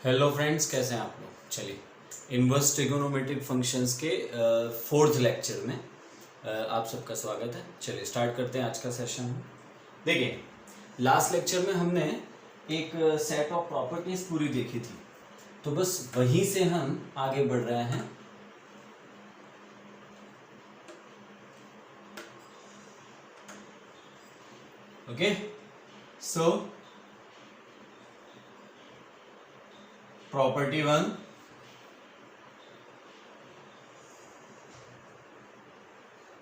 Hello friends, कैसे हैं आप लोग। चलिए, इनवर्स ट्रिगोनोमेट्रिक फंक्शंस के फोर्थ लेक्चर में आप सबका स्वागत है। चलिए स्टार्ट करते हैं आज का सेशन। देखिए, लास्ट लेक्चर में हमने एक सेट ऑफ प्रॉपर्टीज पूरी देखी थी, तो बस वहीं से हम आगे बढ़ रहे हैं। Okay, so property one,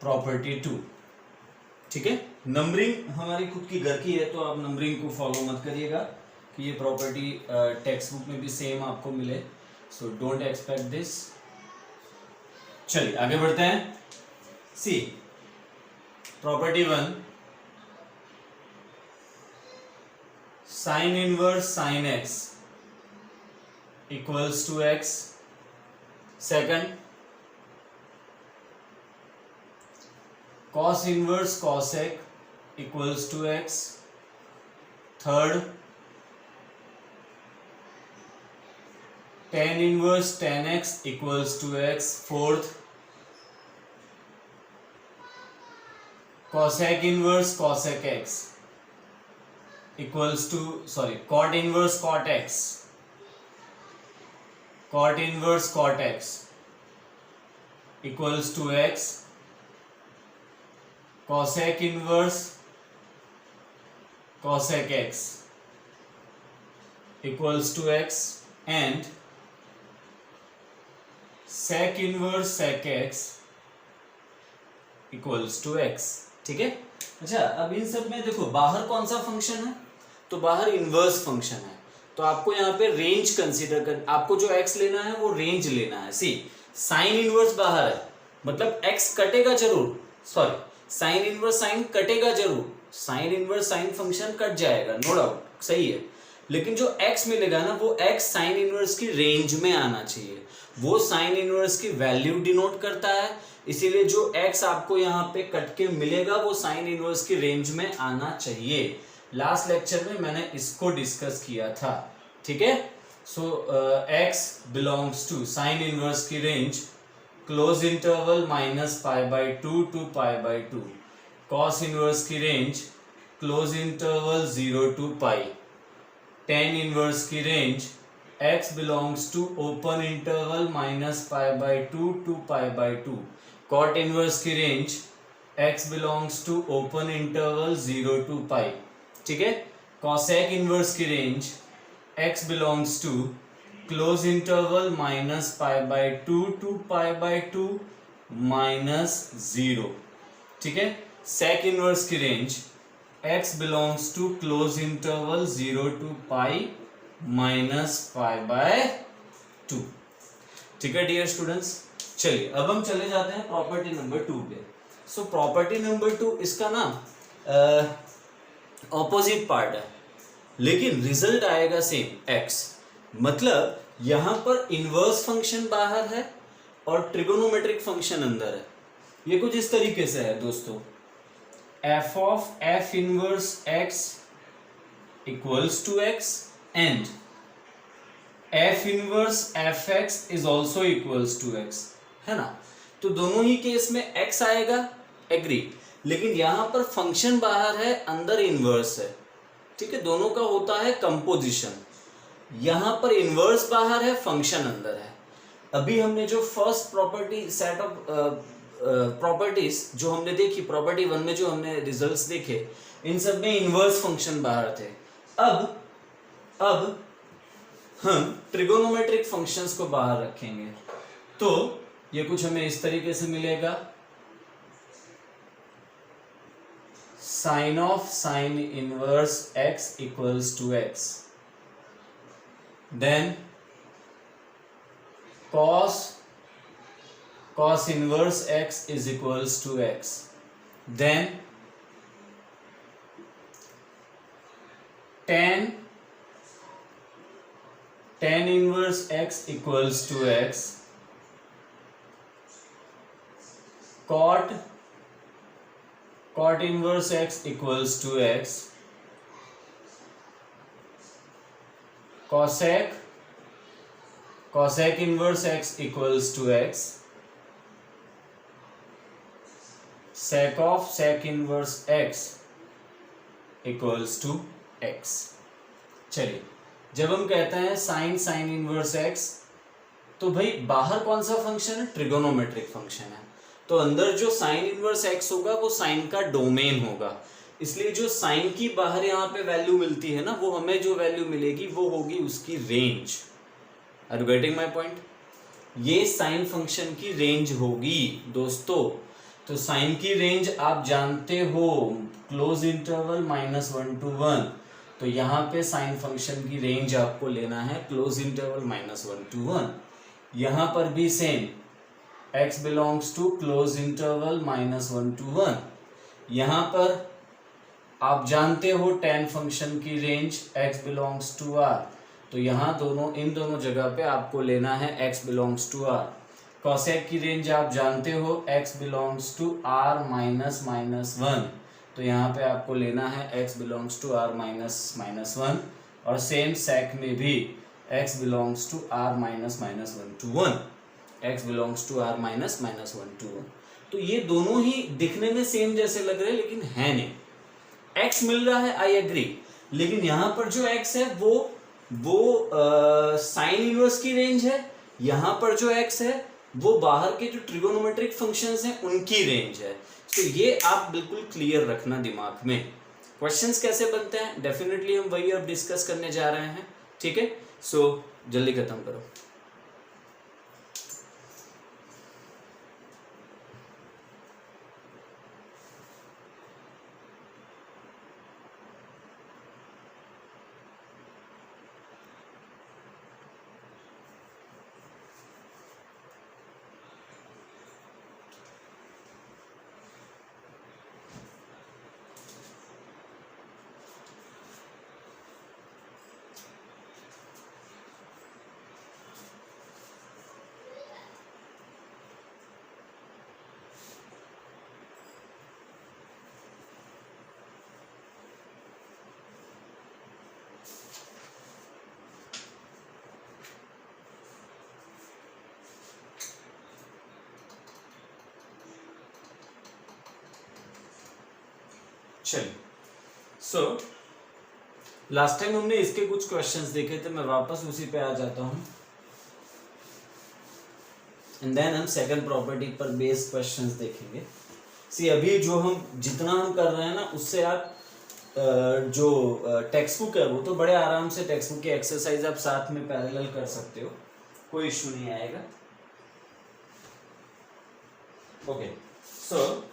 property two, ठीक है। नंबरिंग हमारी खुद की घर की है, तो आप नंबरिंग को फॉलो मत करिएगा कि ये प्रॉपर्टी टेक्स्ट बुक में भी सेम आपको मिले, सो डोंट एक्सपेक्ट दिस। चलिए आगे बढ़ते हैं। See property one, sine inverse sine x equals to x. Second, cos inverse cosec equals to x. Third, tan inverse tan x equals to x. Fourth, cosec inverse cosec x equals to cot inverse cot x, cot inverse cot x equals to x. cosec inverse cosec x equals to x and sec inverse sec x equals to x। ठीक है। अच्छा, अब इन सब में देखो बाहर कौन सा फंक्शन है, तो बाहर इनवर्स फंक्शन है, तो आपको यहाँ पे रेंज कंसीडर कर, आपको जो x लेना है वो रेंज लेना है। सी साइन इनवर्स बाहर है, मतलब x कटेगा जरूर, साइन इनवर्स साइन कटेगा जरूर, sign inverse sine function cut जाएगा, नो डाउट, सही है। लेकिन जो x मिलेगा ना, वो x साइन इनवर्स की रेंज में आना चाहिए, वो साइन इनवर्स की वैल्यू डिनोट करता है, इसीलिए जो x आपको यहाँ पे कट के मिलेगा वो साइन इनवर्स की रेंज में आना चाहिए। लास्ट लेक्चर में मैंने इसको डिस्कस किया था, ठीक है। So x belongs to sine inverse की range close interval -π/2 to π/2, cos inverse की range close interval 0 to π, tan inverse की range x belongs to open interval -π/2 to π/2, cot inverse की range x belongs to open interval 0 to π, ठीक है। cosec inverse की range x belongs to close interval -π/2 to π/2 -0, ठीक है। sec inverse की range x belongs to close interval 0 to π -π/2, ठीक है dear students. चलिए अब हम चले जाते हैं प्रॉपर्टी नंबर 2 पे। सो प्रॉपर्टी नंबर 2 इसका ना ऑपोजिट पार्ट है, लेकिन रिजल्ट आएगा सेम x, मतलब यहां पर इनवर्स फंक्शन बाहर है और ट्रिगोनोमेट्रिक फंक्शन अंदर है। ये कुछ इस तरीके से है दोस्तों, f of f inverse x equals to x and f inverse fx is also equals to x, है ना। तो दोनों ही केस में x आएगा, एग्री, लेकिन यहां पर फंक्शन बाहर है, अंदर इनवर्स है, ठीक है। दोनों का होता है कंपोजिशन, यहां पर इनवर्स बाहर है, फंक्शन अंदर है। अभी हमने जो first property set of properties जो हमने देखी, प्रॉपर्टी वन में जो हमने रिजल्ट्स देखे, इन सब में इनवर्स फंक्शन बाहर थे। अब हम ट्रिगोनोमेट्रिक फंक्शंस को बाहर रखेंगे, तो ये कुछ हमें इस तरीके से मिलेगा, sine of sine inverse x equals to x, then cos inverse x is equals to x, then tan inverse x equals to x, cot inverse x equals to x, cosec cosec inverse x equals to x, sec of sec inverse x equals to x। चलिए, जब हम कहते हैं sign sign inverse x, तो भाई बाहर कौन सा फंक्शन है? ट्रिगोनोमेट्रिक फंक्शन है। तो अंदर जो साइन इनवर्स x होगा वो साइन का डोमेन होगा, इसलिए जो साइन की बाहर यहाँ पे वैल्यू मिलती है ना, वो हमें जो वैल्यू मिलेगी वो होगी उसकी range. Are you getting my point? ये साइन फंक्शन की रेंज होगी दोस्तों। तो साइन की रेंज आप जानते हो, क्लोज इंटरवल -1 to 1। तो यहाँ पे साइन फंक्शन की रेंज आपको लेना है क्लोज इंटरवल -1 to 1। यहाँ पर भी same, x belongs to close interval -1 to 1। यहाँ पर आप जानते हो tan फंक्शन की range x belongs to r। तो यहाँ इन दोनों जगह पे आपको लेना है x belongs to r। cosec की रेंज आप जानते हो, x बिलोंग्स टू r -1। तो यहाँ पे आपको लेना है x बिलोंग्स टू r -1। और सेम sec में भी x belongs to r -1 to 1, x belongs to r -1 to 1। तो ये दोनों ही दिखने में सेम जैसे लग रहे हैं लेकिन है नहीं। x मिल रहा है, आई एग्री, लेकिन यहाँ पर जो x है वो साइन इनवर्स की रेंज है। यहाँ पर जो x है वो बाहर के जो ट्रिगोनोमेट्रिक फंक्शंस हैं उनकी रेंज है। तो ये आप बिल्कुल क्लियर रखना दिमाग में। क्वेश्चंस कैसे बनते हैं डेफिनेटली हम वही अब डिस्कस करने जा रहे हैं, ठीक है। सो जल्दी खत्म करो। चलिए, सो लास्ट टाइम हमने इसके कुछ क्वेश्चंस देखे थे, मैं वापस उसी पे आ जाता हूं एंड देन हम सेकंड प्रॉपर्टी पर बेस्ड क्वेश्चंस देखेंगे। सी अभी जो हम जितना हम कर रहे हैं ना, उससे आप जो टेक्स्ट बुक है वो तो बड़े आराम से टेक्स्ट बुक की एक्सरसाइज आप साथ में पैरेलल कर सकते हो, कोई इश्यू नहीं आएगा। ओके, सो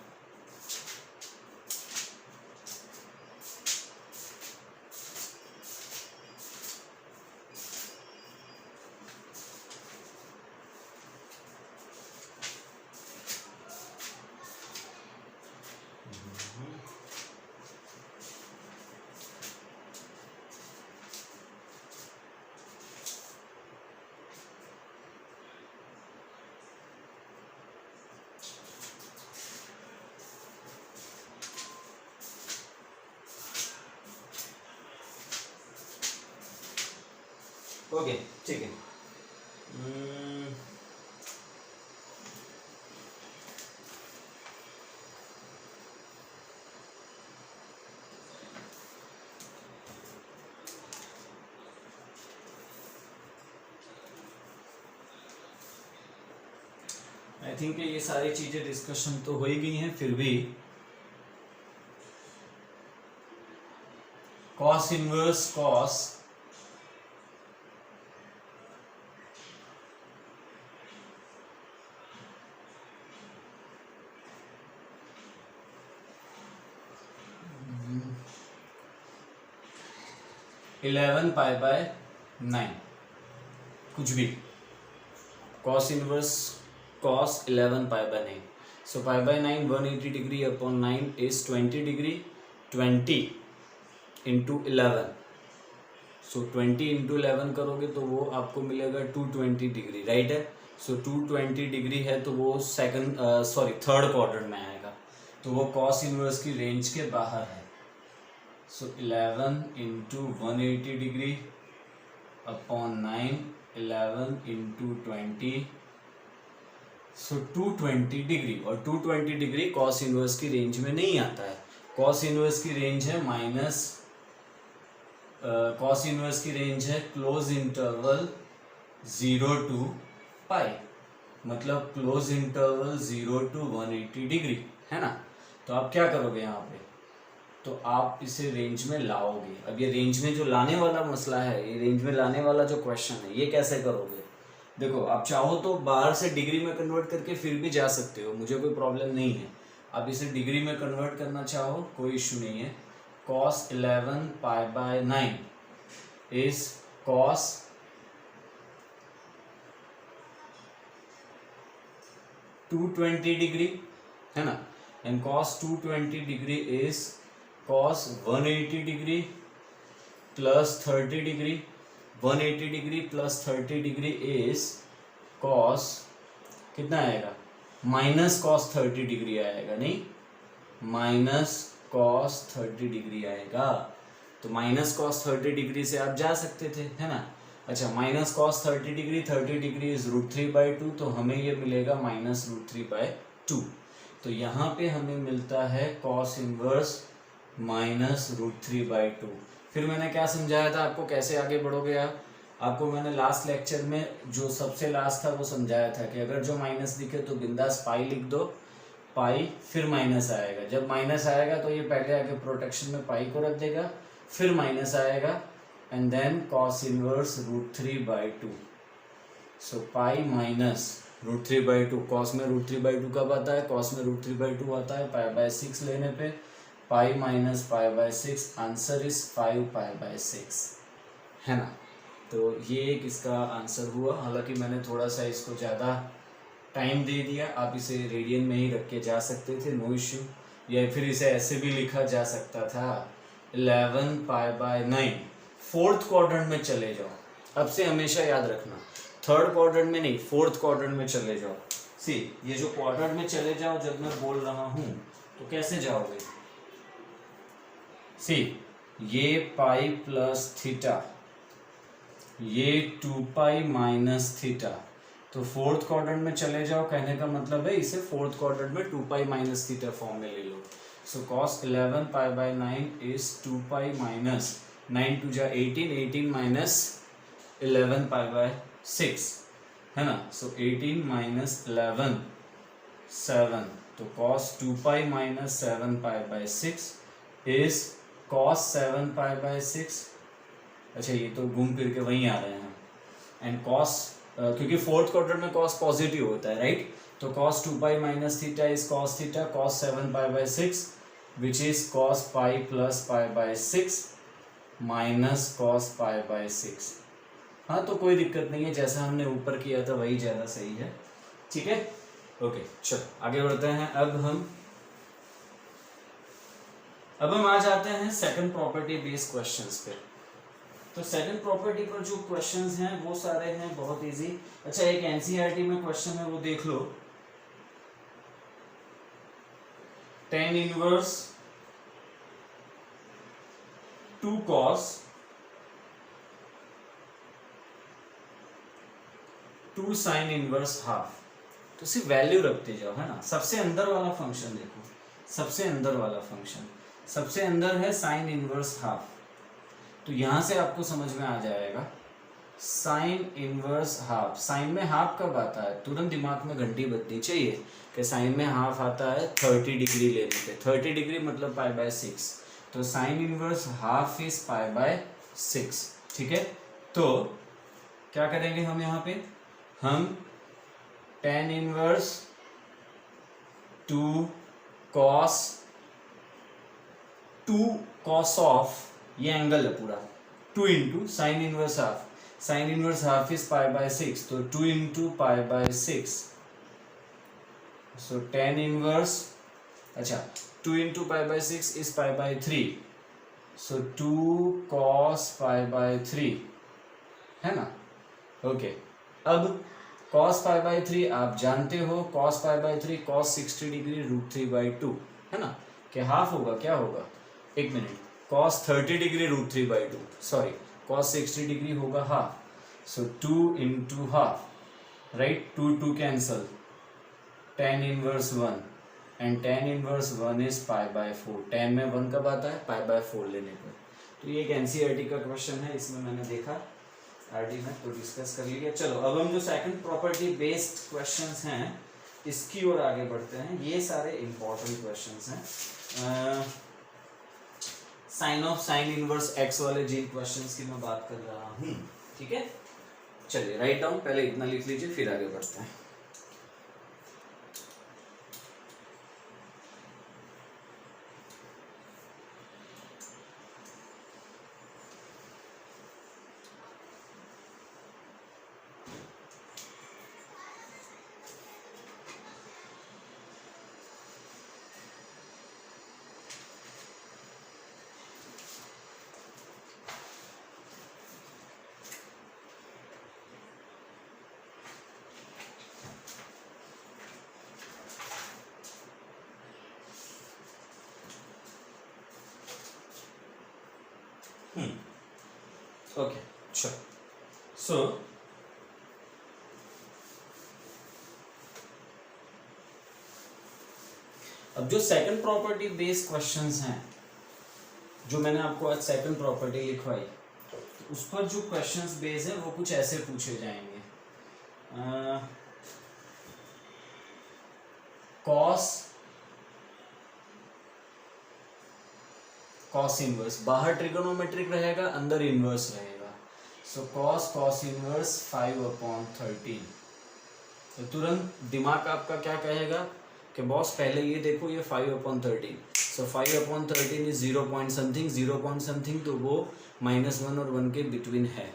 ओके, ठीक है। आई थिंक ये सारी चीजें डिस्कशन तो हो ही गई हैं, फिर भी कॉस इनवर्स कॉस (11 π/9) कुछ भी, cos inverse cos 11 π/9। So π/9 180 degree upon 9 is 20 degree, 20 into 11। So 20 into 11 करोगे तो वो आपको मिलेगा 220 डिग्री, राइट है। So 220 डिग्री है तो वो थर्ड क्वाड्रेंट में आएगा, तो वो cos इनवर्स की रेंज के बाहर है। So 11 into 180 degree upon 9 11 into 20, सो 220 डिग्री, और 220 डिग्री कॉस इनवर्स की रेंज में नहीं आता है। कॉस इनवर्स की रेंज है कॉस इनवर्स की रेंज है क्लोज इंटरवल 0 to पाई, मतलब क्लोज इंटरवल 0 to 180 डिग्री, है ना। तो आप क्या करोगे यहाँ पे, तो आप इसे रेंज में लाओगे। अब ये रेंज में जो लाने वाला मसला है, ये रेंज में लाने वाला जो क्वेश्चन है, ये कैसे करोगे। देखो, आप चाहो तो बाहर से डिग्री में कन्वर्ट करके फिर भी जा सकते हो, मुझे कोई प्रॉब्लम नहीं है। आप इसे डिग्री में कन्वर्ट करना चाहो कोई इशू नहीं है। cos 11 pi by 9 is cos 220 degree, है ना, and cos 220 degree is cos 180 degree plus 30 degree. 180 degree plus 30 degree is cos, कितना आएगा, माइनस cos 30 डिग्री आएगा, नहीं, माइनस cos 30 डिग्री आएगा। तो माइनस cos 30 डिग्री से आप जा सकते थे, है ना। अच्छा, minus cos 30 degree, 30 degree is √3/2, तो हमें ये मिलेगा माइनस √3/2। तो यहाँ पे हमें मिलता है cos इनवर्स माइनस √3/2। फिर मैंने क्या समझाया था आपको, कैसे आगे बढ़ोगे आप। आपको मैंने लास्ट लेक्चर में जो सबसे लास्ट था वो समझाया था कि अगर जो माइनस दिखे तो बिंदास पाई लिख दो, पाई फिर माइनस आएगा। जब माइनस आएगा तो ये पहले आके प्रोटेक्शन में पाई को रख देगा, फिर माइनस आएगा, and then cos inverse √3/2। So pi minus √3/2। cos में √3/2 कब आता है, cos में √3/2 आता है π/6 लेने पे। पाई माइनस π/6, आंसर इज 5π/6, है ना। तो ये एक इसका आंसर हुआ। हालांकि मैंने थोड़ा सा इसको ज़्यादा टाइम दे दिया, आप इसे रेडियन में ही रख के जा सकते थे, नो इश्यू। या फिर इसे ऐसे भी लिखा जा सकता था 11π/9। फोर्थ क्वाड्रेंट में चले जाओ, अब से हमेशा याद रखना, थर्ड क्वाड्रेंट में नहीं, फोर्थ क्वाड्रेंट में चले जाओ। सी, ये जो क्वाड्रेंट में चले जाओ जब मैं बोल रहा हूँ तो कैसे जाओगे। सी, ये पाई प्लस थीटा, ये 2π माइनस थीटा, तो फोर्थ क्वाड्रेंट में चले जाओ। कहने का मतलब है इसे फोर्थ क्वाड्रेंट में 2π माइनस थीटा फॉर्म में ले लो। सो cos 11π/9 इज 2π माइनस 9 2 जा 18, 18 माइनस 11π/6, है ना। सो 18 माइनस 11 7, तो cos 2π माइनस 7π/6 इज cos 7π/6। अच्छा, ये तो घूम फिर के वहीं आ रहे हैं। एंड cos, क्योंकि फोर्थ क्वाड्रेंट में cos पॉजिटिव होता है, राइट। तो cos 2π minus theta is cos theta, cos 7π/6 which is cos π plus π/6 minus cos π/6। हाँ, तो कोई दिक्कत नहीं है, जैसा हमने ऊपर किया था वही ज़्यादा सही है, ठीक है। ओके, चलो आगे बढ़ते हैं। अब हम आ जाते हैं सेकंड प्रॉपर्टी बेस्ड क्वेश्चंस पे। तो सेकंड प्रॉपर्टी पर जो क्वेश्चंस हैं वो सारे हैं बहुत इजी। अच्छा, एक एनसीईआरटी में क्वेश्चन है, वो देख लो। tan inverse 2 cos 2 sin inverse half. तो सिर्फ वैल्यू रखते जाओ, है ना। सबसे अंदर वाला फंक्शन देखो, सबसे अंदर वाला फंक्शन, सबसे अंदर है साइन इनवर्स हाफ। तो यहां से आपको समझ में आ जाएगा साइन इनवर्स हाफ। साइन में हाफ कब आता है, तुरंत दिमाग में घंटी बजनी चाहिए कि साइन में हाफ आता है 30 डिग्री लेने पे। 30 डिग्री मतलब π/6, तो साइन इनवर्स हाफ इज π/6, ठीक है। तो क्या करेंगे हम यहाँ पे, हम tan इनवर्स 2 cos ऑफ, ये एंगल है पूरा, 2 into sine inverse half. Sine inverse half is π/6, तो 2 इंटू π/6। सो tan इनवर्स, अच्छा 2 इंटू π/6 इज π/3, सो 2 cos π/3, है ना। ओके, अब cos π/3 आप जानते हो, cos π/3 cos 60 डिग्री √3/2, है ना। क्या हाफ होगा, क्या होगा, एक minute, cos 30 degree √3/2, sorry cos 60 degree होगा half. So 2 into half, right, 2 cancel, tan inverse 1 and tan inverse 1 is pi by 4। tan में 1 कब आता है? पाई बाय 4 लेने पर। तो ये एक एनसीईआरटी का क्वेश्चन है, इसमें मैंने देखा आरडी में, तो डिस्कस कर लिया। चलो अब हम जो सेकंड प्रॉपर्टी बेस्ड क्वेश्चंस हैं इसकी ओर आगे बढ़ते हैं। ये सारे इंपॉर्टेंट क्वेश्चंस हैं। साइन इनवर्स एक्स वाले जिन क्वेश्चंस की मैं बात कर रहा हूँ, ठीक है। चलिए राइट डाउन, पहले इतना लिख लीजिए फिर आगे बढ़ते हैं। ओके, चलो। सो अब जो सेकंड प्रॉपर्टी बेस्ड क्वेश्चंस हैं, जो मैंने आपको आज सेकंड प्रॉपर्टी लिखवाई, उस पर जो क्वेश्चंस बेस्ड हैं वो कुछ ऐसे पूछे जाएंगे। कॉस इनवर्स, बाहर ट्रिगोनोमेट्रिक रहेगा, अंदर इनवर्स रहेगा। So cos inverse 5/13। तो तुरंत दिमाग आपका क्या कहेगा कि बॉस पहले ये देखो, ये 5/13। सो 5/13 इज 0 पॉइंट समथिंग, तो वो -1 और 1 के बिटवीन है,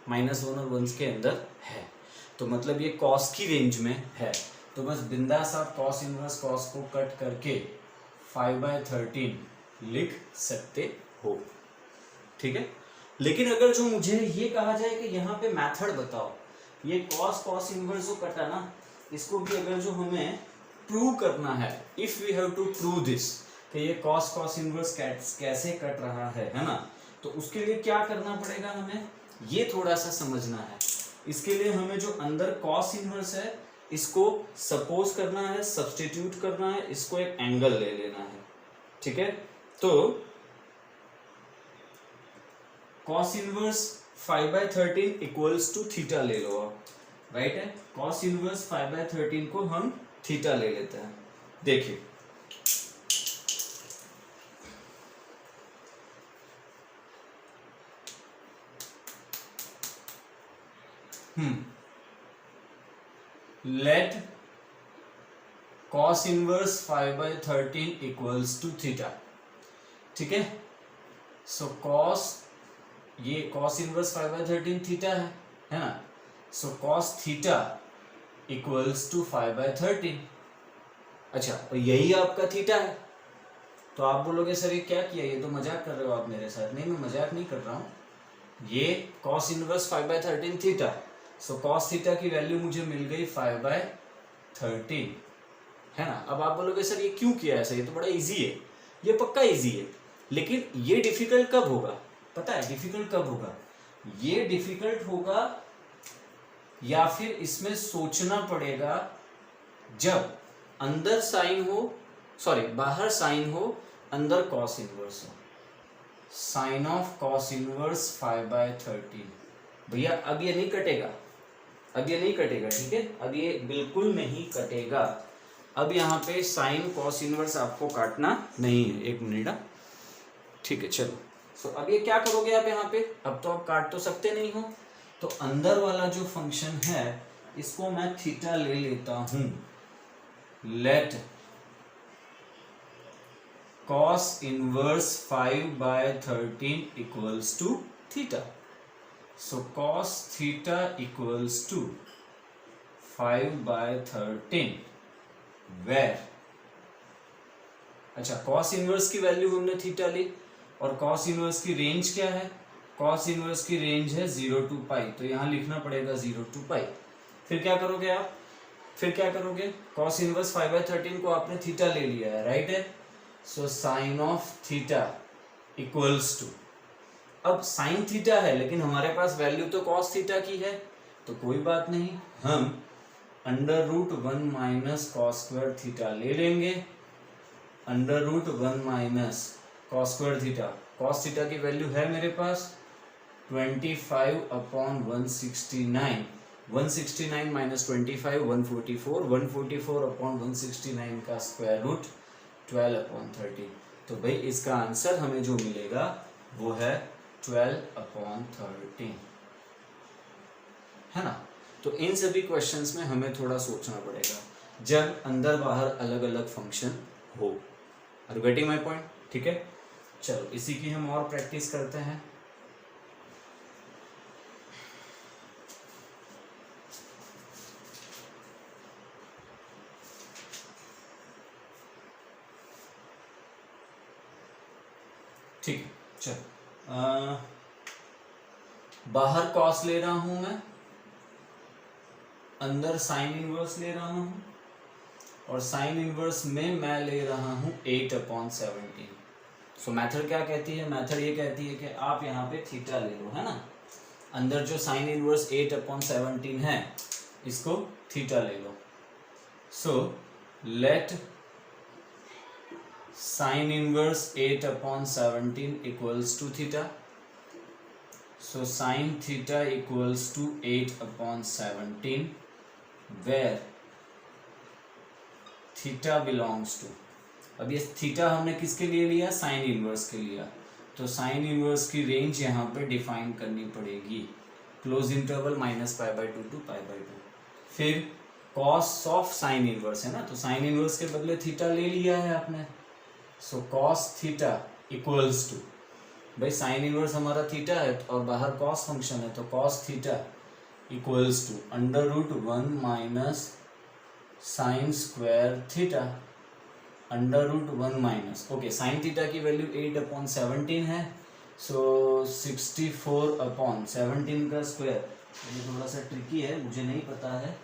-1 और 1 के अंदर है। तो मतलब ये कॉस की रेंज में है। तो बस बिंदास आप कॉस इनवर्स कॉस को कट करके 5/13 लिख सकते हो, ठीक है। लेकिन अगर जो मुझे ये कहा जाए कि यहाँ पे मेथड बताओ, ये कॉस इनवर्स जो कटा ना, इसको भी अगर जो हमें प्रूव करना है, if we have to prove this कि ये कॉस इनवर्स कैसे कट रहा है ना, तो उसके लिए क्या करना पड़ेगा, हमें ये थोड़ा सा समझना है। इसके लिए हमें जो अंदर कॉस इनवर्स है इसको सपोज करना है, सब्स्टिट्यूट करना है, इसको एक एंगल ले लेना है, ठीक है। तो cos inverse 5/13 equals to theta ले लो आप, राइट है। कॉस इनवर्स 5/13 को हम थीटा ले लेते हैं। देखिए let cos inverse 5/13 equals to theta, ठीक है। सो ये cos इनवर्स 5/13 थीटा है ना। सो cos थीटा इक्वल्स टू 5/13। अच्छा, और यही आपका थीटा है। तो आप बोलोगे सर ये क्या किया, ये तो मजाक कर रहे हो आप मेरे साथ। नहीं, मैं मजाक नहीं कर रहा हूँ। ये cos inverse 5/13 theta, so cos theta की वैल्यू मुझे मिल गई 5/13, है ना। अब आप बोलोगे सर ये क्यों किया ऐसा, ये तो बड़ा इजी है। ये पक्का इजी है, लेकिन ये डिफिकल्ट कब होगा पता है? डिफिकल्ट कब होगा? ये डिफिकल्ट होगा या फिर इसमें सोचना पड़ेगा जब अंदर साइन हो, सॉरी बाहर साइन हो, अंदर कॉस इनवर्स हो। Sine of cos inverse 5/13। भैया अब ये नहीं कटेगा, अब ये नहीं कटेगा, ठीक है। अब ये बिल्कुल नहीं कटेगा। अब यहाँ पे साइन कॉस इनवर्स आपको काटना नहीं है। एक मिनट, ठीक है, चलो। सो अब ये क्या करोगे आप यहाँ पे? अब तो आप काट तो सकते नहीं हो, तो अंदर वाला जो फंक्शन है इसको मैं थीटा ले लेता हूं। Let cos inverse 5/13 equals to theta. So cos theta equals to 5/13 where, अच्छा cos इनवर्स की वैल्यू हमने थीटा ली, और cos इनवर्स की रेंज क्या है? cos इनवर्स की रेंज है 0 to पाई, तो यहां लिखना पड़ेगा 0 to पाई। फिर क्या करोगे आप? फिर क्या करोगे? cos इनवर्स 5/13 को आपने थीटा ले लिया है, राइट है। So sine of theta equals to, अब साइन थीटा है लेकिन हमारे पास वैल्यू तो कॉस थीटा की है, तो कोई बात नहीं, हम √1 माइनस कॉस स्क्वायर थीटा ले लेंगे। √1 minus cos square theta, cos theta की वैल्यू है मेरे पास 25/169, 169 माइनस 25 144, 144/169 का स्क्वायर रूट 12/30। तो भाई इसका आंसर हमें जो मिलेगा वो है 12/13, है ना। तो इन सभी क्वेश्चंस में हमें थोड़ा सोचना पड़ेगा जब अंदर बाहर अलग अलग फंक्शन हो। Are you getting my point? ठीक है, चलो इसी की हम और प्रैक्टिस करते हैं। ठीक है, चलो बाहर कॉस ले रहा हूं मैं, अंदर साइन इनवर्स ले रहा हूं, और साइन इनवर्स में मैं ले रहा हूं 8/17। सो मेथड क्या कहती है? मेथड ये कहती है कि आप यहाँ पे थीटा ले लो, है ना। अंदर जो साइन इनवर्स 8/17 है इसको थीटा ले लो। So let sin inverse 8/17 equals to theta. So sin theta equals to 8/17 where theta belongs to, अब ये थीटा हमने किसके लिए लिया? साइन इनवर्स के लिया, तो साइन इनवर्स की रेंज यहाँ पे डिफाइन करनी पड़ेगी, क्लोज इंटरवल -π/2 to π/2। फिर कॉस ऑफ साइन इनवर्स है ना, तो साइन इनवर्स के बदले थीटा ले लिया है आपने। So cos theta equals to, भाई साइन इनवर्स हमारा थीटा है और बाहर कॉस फंक्शन है, तो cos theta equals to √1 minus sine square theta, √1 minus, okay sine theta की वैल्यू 8/17 है, सो 64/17 का स्क्वायर, ये थोड़ा सा ट्रिकी है, मुझे नहीं पता है,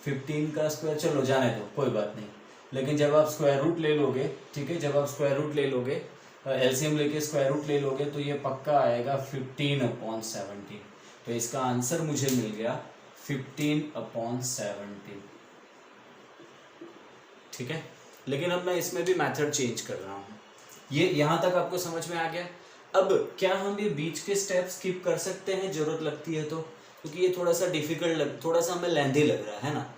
15 का स्क्वायर, चलो जाने दो कोई बात नहीं। लेकिन जब आप स्क्वायर रूट ले लोगे, ठीक है, जब आप स्क्वायर रूट ले लोगे, एलसीएम लेके स्क्वायर रूट ले लोगे, तो ये पक्का आएगा 15/17। तो इसका आंसर मुझे मिल गया 15/17, ठीक है। लेकिन अब मैं इसमें भी मेथड चेंज कर रहा हूँ। ये यहाँ तक आपको समझ में आ गया? अब क्या हम ये बीच के स्टेप स्किप कर सकते हैं जरूरत लगती है तो, क्योंकि ये थोड़ा सा डिफिकल्ट थोड़ा सा हमें लेंथी लग रहा है ना,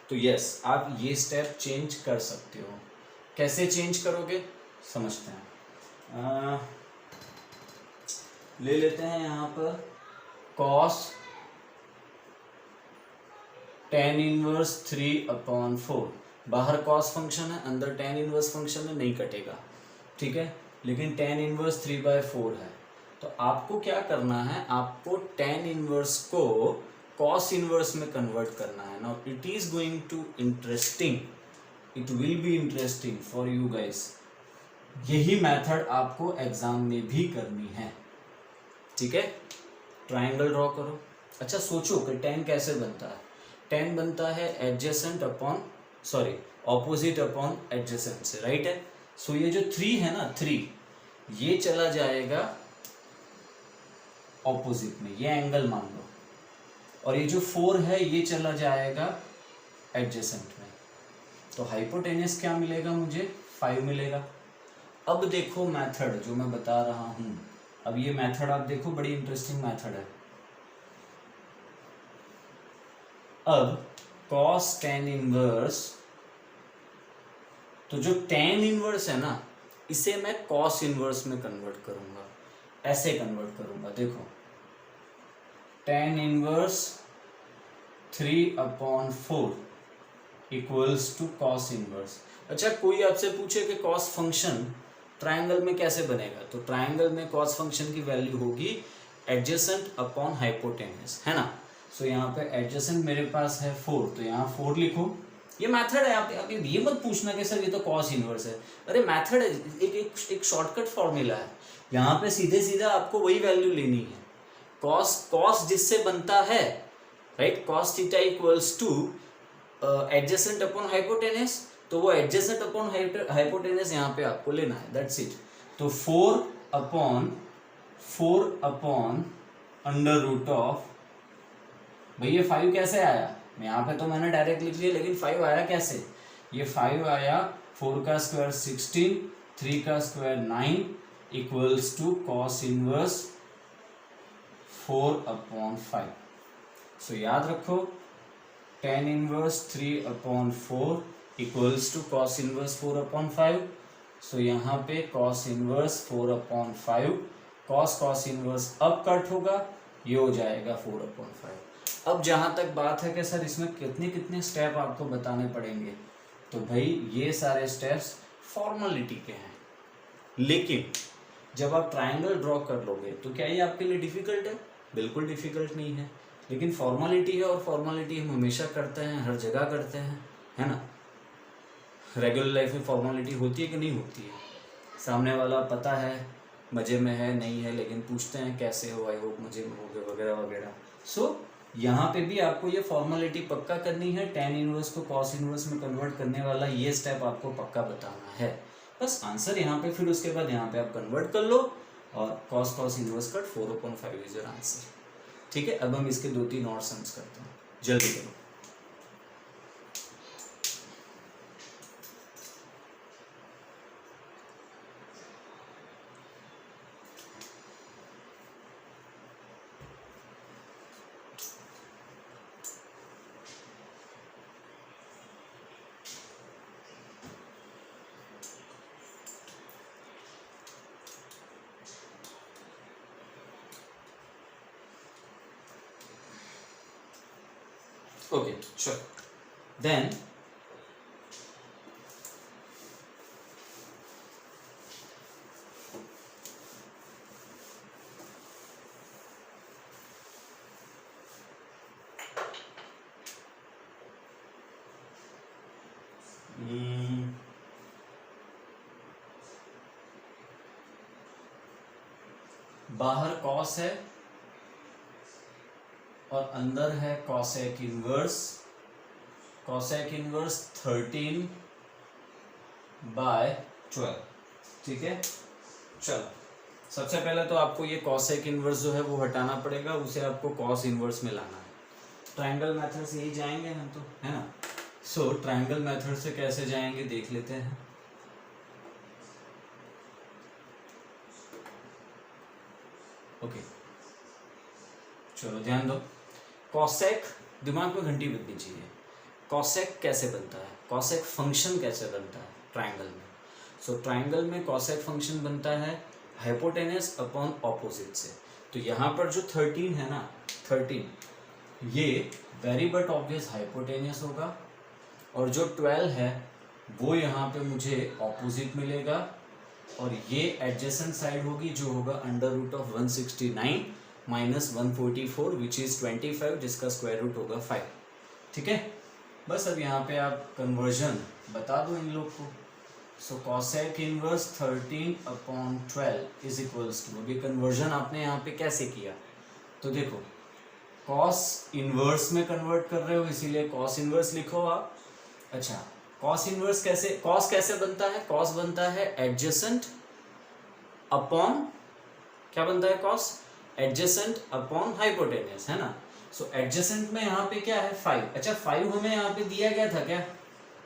तो यस आप ये स्टेप चेंज कर सकते हो। कैसे चेंज करोगे समझते हैं। ले लेते हैं यहाँ पर cos tan इनवर्स 3/4, बाहर cos फंक्शन है, अंदर tan इनवर्स फंक्शन है, नहीं कटेगा, ठीक है, लेकिन tan इनवर्स 3/4 है। तो आपको क्या करना है? आपको tan इनवर्स को cos इनवर्स में कन्वर्ट करना है। Now it is going to interesting, it will be interesting for you guys. यही मेथड आपको एग्जाम में भी करनी है, ठीक है। ट्राइंगल ड्रॉ करो। अच्छा सोचो कि tan कैसे बनता है? tan बनता है adjacent upon sorry opposite upon adjacent से, राइट है। सो ये जो 3 है ना, 3 ये चला जाएगा ऑपोजिट में, ये एंगल मान लो, और ये जो 4 है ये चला जाएगा एडजेसेंट में, तो हाइपोटेनस क्या मिलेगा मुझे? 5 मिलेगा। अब देखो मेथड जो मैं बता रहा हूं, अब ये मेथड आप देखो, बड़ी इंटरेस्टिंग मेथड है। अब cos tan इनवर्स, तो जो tan इनवर्स है ना, इसे मैं cos इनवर्स में कन्वर्ट करूंगा, ऐसे कन्वर्ट करूंगा। देखो tan inverse 3/4 equals to cos inverse. अच्छा कोई आपसे पूछे कि cos फंक्शन ट्रायंगल में कैसे बनेगा, तो ट्रायंगल में cos फंक्शन की वैल्यू होगी एडजेसेंट अपॉन हाइपोटेनस, है ना। सो यहाँ पे एडजेसेंट मेरे पास है 4, तो यहाँ 4 लिखो। ये मेथड है, आप ये मत पूछना कि सर ये तो cos इनवर्स है, अरे मेथड है, एक शॉर्टकट फॉर्मूला है। यहाँ पे सीधे सीधा आपको वही वैल्यू लेनी है। cos जिससे बनता है, right, cos theta equals two adjacent upon hypotenuse, तो वो एडजेसेंट अपॉन हाइपोटेनस यहाँ पे आपको लेना है, दैट्स इट। तो 4/4 4 अपॉन अंडर रूट ऑफ, भाई ये 5 कैसे आया, मैं यहाँ पे तो मैंने डायरेक्ट लिख लिया, लेकिन 5 आया कैसे, ये 5 आया 4 का स्क्वायर 16, 3 का square 9 equals to cos inverse 4 upon 5। So याद रखो tan inverse 3 upon 4 equals to cos inverse 4 upon 5। So यहाँ पे cos inverse 4 upon 5, cos inverse अब कट होगा, ये हो जाएगा 4 अपॉन 5। अब जहाँ तक बात है कि सर इसमें कितने कितने स्टेप आपको बताने पड़ेंगे, तो भाई ये सारे स्टेप्स फॉर्मेलिटी के हैं, लेकिन जब आप ट्रायंगल ड्रॉ कर लोगे तो क्या ये आपके लिए डिफिकल्ट है, बिल्कुल डिफिकल्ट नहीं है, लेकिन फॉर्मेलिटी है, और फॉर्मेलिटी हम हमेशा करते हैं, हर जगह करते हैं, है ना। रेगुलर लाइफ में फॉर्मेलिटी होती है कि नहीं होती है, सामने वाला पता है मज़े में है नहीं है, लेकिन पूछते हैं कैसे हो, आई होप मज़े में होगे वगैरह वगैरह। सो यहाँ पे भी आपको ये फॉर्मेलिटी पक्का करनी है, tan इनवर्स को cos इनवर्स में कन्वर्ट करने वाला ये स्टेप आपको पक्का बताना है, बस आंसर यहाँ पे, फिर उसके बाद यहाँ पे आप कन्वर्ट कर लो, और cos inverse cut 4/5 is your answer. ठीक है, अब हम इसके 2-3 और सम्स करते हैं, जल्दी करो। Okay, sure. Then बाहर कॉस है और अंदर है कॉसेक इनवर्स, कॉसेक इनवर्स 13/12। ठीक है, चलो सबसे पहले तो आपको ये कॉसेक इनवर्स जो है वो हटाना पड़ेगा, उसे आपको कॉस इनवर्स में लाना है। ट्रायंगल मेथड से ही जाएंगे हम तो, है ना। सो ट्रायंगल मेथड से कैसे जाएंगे देख लेते हैं। ओके चलो ध्यान दो, कॉसेक दिमाग में घंटी बजनी चाहिए। कॉसेक कैसे बनता है, कॉसेक फंक्शन कैसे बनता है ट्रायंगल में। सो ट्रायंगल में कॉसेक फंक्शन बनता है हाइपोटेनस अपॉन ऑपोजिट से। तो यहाँ पर जो 13 है ना, 13 ये वेरी बट ऑब्वियस हाइपोटेनस होगा, और जो 12 है वो यहाँ पे मुझे ऑपोजिट मिलेगा, और ये एडजेसेंट साइड होगी जो होगा under root of 169 minus 144 which is 25, जिसका स्क्वायर रूट होगा 5। ठीक है, बस अब यहाँ पे आप कन्वर्जन बता दो इन लोग को। So cosec inverse 13/12 is equals to, अभी कन्वर्जन आपने यहाँ पे कैसे किया, तो देखो कॉस इनवर्स में कन्वर्ट कर रहे हो इसीलिए कॉस इनवर्स लिखो आप। अच्छा, कॉस इनवर्स कैसे, कॉस कैसे बनता है, कॉस बनता है एडजेसेंट अपॉन, क्या बनता है कॉस, एडजेसेंट अपॉन हाइपोटेनस, है ना। सो एडजेसेंट में यहाँ पे क्या है 5। अच्छा 5 हमें यहाँ पे दिया गया था क्या,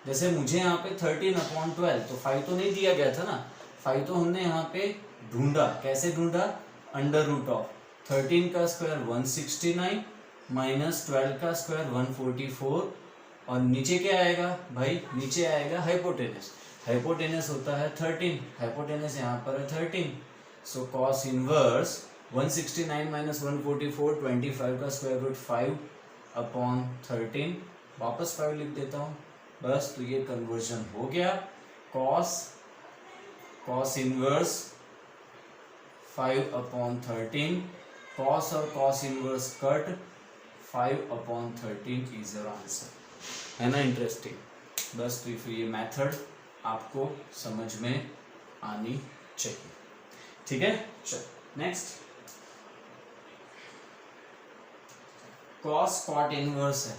जैसे मुझे यहाँ पे 13/12, तो 5 तो नहीं दिया गया था ना, 5 तो हमने यहाँ पे ढूंढा, कैसे ढूंढा, अंडर रूट ऑफ 13 का स्क्वायर 169 माइनस 12 का स्क्वायर 144, और नीचे क्या आएगा भाई, नीचे आएगा हाइपोटेनस, हाइपोटेनस होता है 13, हाइपोटेनस यहाँ पर है 13। सो कॉस इनवर्स 169 माइनस 144 25 का स्क्वायर रूट 5/13, वापस 5 लिख देता हूँ बस, तो ये कन्वर्जन हो गया। कॉस इनवर्स 5/13, कॉस और cos inverse cut 5/13 is your answer, है ना। इंटरेस्टिंग, बस तो फिर ये मेथड आपको समझ में आनी चाहिए। ठीक है, चलो नेक्स्ट, कॉस कॉट इनवर्स है,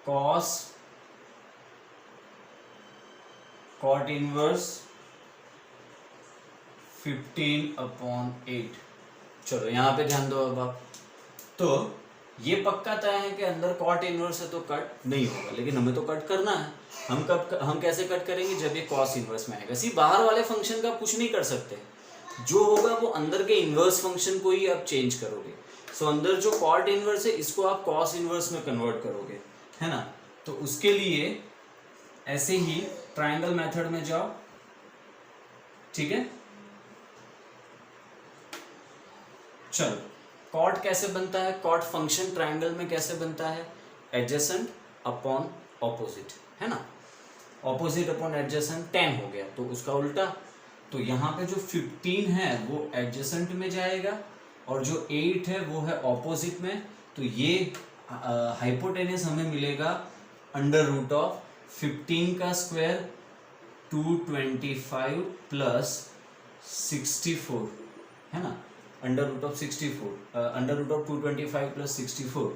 कॉस कॉट इनवर्स 15/8। चलो यहाँ पे ध्यान दो अब आप। तो ये पक्का तय है कि अंदर कॉट इनवर्स है तो कट नहीं होगा, लेकिन हमें तो कट करना है। हम कैसे कट करेंगे, जब ये कॉस इनवर्स में आएगा। सी बाहर वाले फंक्शन का कुछ नहीं कर सकते, जो होगा वो अंदर के इनवर्स फंक्शन को ही आप चेंज करोगे। सो अंदर जो कॉट इनवर्स है इसको आप कॉस इनवर्स में कन्वर्ट करोगे, है ना। तो उसके लिए ऐसे ही ट्रायंगल मेथड में जाओ, ठीक है। चलो कॉट कैसे बनता है, कॉट फंक्शन ट्रायंगल में कैसे बनता है, एडजेसेंट अपॉन ऑपोजिट, है ना। ऑपोजिट अपॉन एडजेसेंट 10 हो गया, तो उसका उल्टा। तो यहाँ पे जो 15 है वो एडजेसेंट में जाएगा और जो 8 है वो है ऑपोजिट में। तो ये हाइपोटेनस हमें मिलेगा अंडर रूट ऑफ 15 का स्क्वायर 225 प्लस 64, है ना। Under root of 64, under root of 225 plus 64,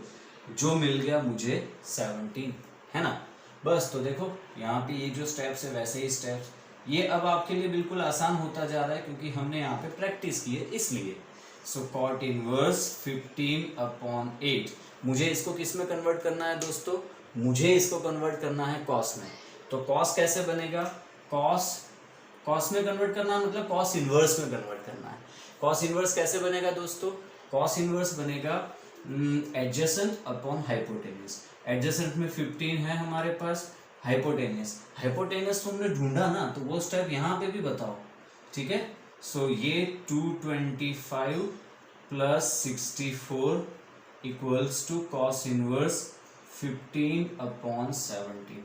जो मिल गया मुझे 17, है ना। बस तो देखो यहाँ पे ये जो स्टेप्स है वैसे ही स्टेप्स, ये अब आपके लिए बिल्कुल आसान होता जा रहा है क्योंकि हमने यहाँ पे प्रैक्टिस की है इसलिए। सो कॉट इनवर्स 15/8, मुझे इसको किस में कन्वर्ट करना है दोस्तों, मुझे इसको कन्वर्ट करना है कॉस में। तो कॉस कैसे बनेगा, कॉस में कन्वर्ट करना मतलब कॉस इनवर्स में कन्वर्ट करना है। कॉस इनवर्स कैसे बनेगा दोस्तों, कॉस इनवर्स बनेगा एडजेसेंट अपॉन हाइपोटेनस। एडजेसेंट में 15 है हमारे पास, हाइपोटेनस तो हमने ढूंढा ना, तो वो स्टेप यहाँ पे भी बताओ, ठीक है। सो ये 225 plus 64 equals to cos inverse 15/17,